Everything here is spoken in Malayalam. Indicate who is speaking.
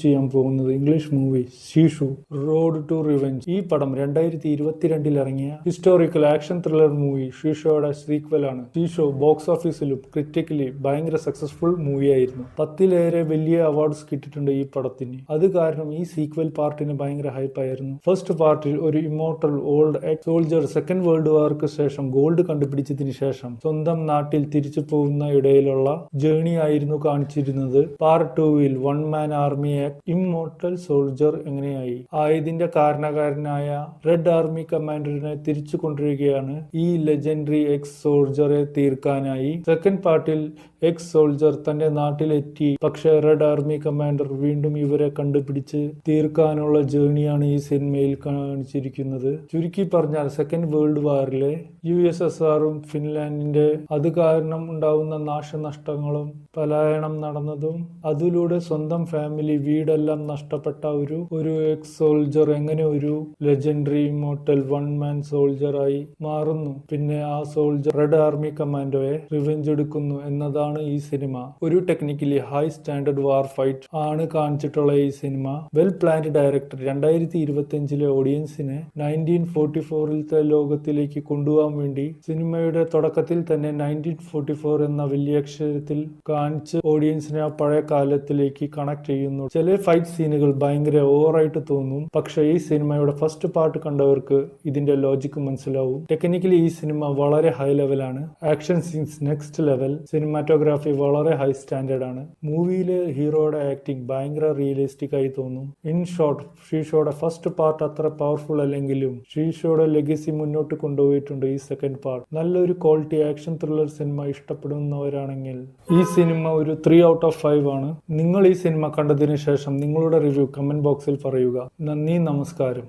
Speaker 1: ചെയ്യാൻ പോകുന്നത് English movie Sisu road to revenge. ഈ പടം 2022 ഇറങ്ങിയ ഹിസ്റ്റോറിക്കൽ ആക്ഷൻ ത്രില്ലർ മൂവി ഷീഷോയുടെ സീക്വലാണ്. ഷീഷോ ബോക്സ് ഓഫീസിലും ക്രിറ്റിക്കലി ഭയങ്കര സക്സസ്ഫുൾ മൂവിയായിരുന്നു. 10ലേറെ വലിയ അവാർഡ്സ് കിട്ടിയിട്ടുണ്ട് ഈ പടത്തിന്. അത് കാരണം ഈ സീക്വൽ പാർട്ടിന് ഭയങ്കര ഹൈപ്പായിരുന്നു. ഫസ്റ്റ് പാർട്ടിൽ ഒരു immortal old ex soldier second world വാർക്ക് ശേഷം ഗോൾഡ് കണ്ടുപിടിച്ചതിന് ശേഷം സ്വന്തം നാട്ടിൽ തിരിച്ചു പോകുന്ന ഇടയിലുള്ള ജേണി ആയിരുന്നു കാണിച്ചിരുന്നത്. പാർട്ട് 2-ൽ one man army immortal soldier എങ്ങനെയായി ആയതിന്റെ കാരണക്കാരനായ റെഡ് ആർമി കമാൻഡറിനെ തിരിച്ചു കൊണ്ടുവരികയാണ് ഈ ലെജൻഡറി എക്സ് സോൾജറെ തീർക്കാനായി. സെക്കൻഡ് പാർട്ടിൽ എക്സ് സോൾജർ തന്റെ നാട്ടിലെത്തി. പക്ഷെ റെഡ് ആർമി കമാൻഡർ വീണ്ടും ഇവരെ കണ്ടുപിടിച്ച് തീർക്കാനുള്ള ജേണിയാണ് ഈ സിനിമയിൽ കാണിച്ചിരിക്കുന്നത്. ചുരുക്കി പറഞ്ഞാൽ സെക്കൻഡ് വേൾഡ് വാറിലെ USSRും ഫിൻലാൻഡിന്റെ അത് കാരണം ഉണ്ടാവുന്ന നാശനഷ്ടങ്ങളും പലായനം നടന്നതും അതിലൂടെ സ്വന്തം ഫാമിലി വീടെല്ലാം നഷ്ടപ്പെട്ട ഒരു എക്സ് സോൾജർ എങ്ങനെ ഒരു legendary immortal one man soldier ആയി മാറുന്നു. പിന്നെ ആ സോൾജർ റെഡ് ആർമി കമാൻഡോയെ റിവെഞ്ച് എടുക്കുന്നു എന്നതാണ് ഈ സിനിമ. ഒരു ടെക്നിക്കലി ഹൈ സ്റ്റാൻഡേർഡ് വാർ ഫൈറ്റ് ആണ് കാണിച്ചിട്ടുള്ള ഈ സിനിമ. വെൽ പ്ലാൻഡ് ഡയറക്ടർ 2025 ഓഡിയൻസിനെ 1944 ലോകത്തിലേക്ക് കൊണ്ടുപോകാൻ വേണ്ടി സിനിമയുടെ തുടക്കത്തിൽ തന്നെ 1944 എന്ന വലിയ അക്ഷരത്തിൽ കാണിച്ച് ഓഡിയൻസിനെ ആ പഴയ കാലത്തിലേക്ക് കണക്ട് ചെയ്യുന്നു. ചില ഫൈറ്റ് സീനുകൾ ഭയങ്കര ഓവറായിട്ട് തോന്നും. പക്ഷെ ഈ സിനിമയുടെ ഫസ്റ്റ് പാർട്ട് കണ്ടവർക്ക് ഇതിന്റെ ലോജിക്ക് മനസ്സിലാവും. ടെക്നിക്കലി ഈ സിനിമ വളരെ ഹൈ ലെവലാണ്. Action scenes next level. Cinematography വളരെ ഹൈ സ്റ്റാൻഡേർഡ് ആണ്. മൂവിയിലെ ഹീറോയുടെ ആക്ടിങ് ഭയങ്കര റിയലിസ്റ്റിക് ആയി തോന്നും. ഇൻ ഷോർട്ട്, ഷീഷോയുടെ ഫസ്റ്റ് പാർട്ട് അത്ര പവർഫുൾ അല്ലെങ്കിലും ഷീഷോയുടെ ലെഗസി മുന്നോട്ട് കൊണ്ടുപോയിട്ടുണ്ട് ഈ സെക്കൻഡ് പാർട്ട്. നല്ലൊരു ക്വാളിറ്റി ആക്ഷൻ ത്രില്ലർ സിനിമ ഇഷ്ടപ്പെടുന്നവരാണെങ്കിൽ ഈ സിനിമ ഒരു 3/5 ആണ്. നിങ്ങൾ ഈ സിനിമ കണ്ടതിന് ശേഷം നിങ്ങളുടെ റിവ്യൂ കമന്റ് ബോക്സിൽ പറയുക. നന്ദി, നമസ്കാരം.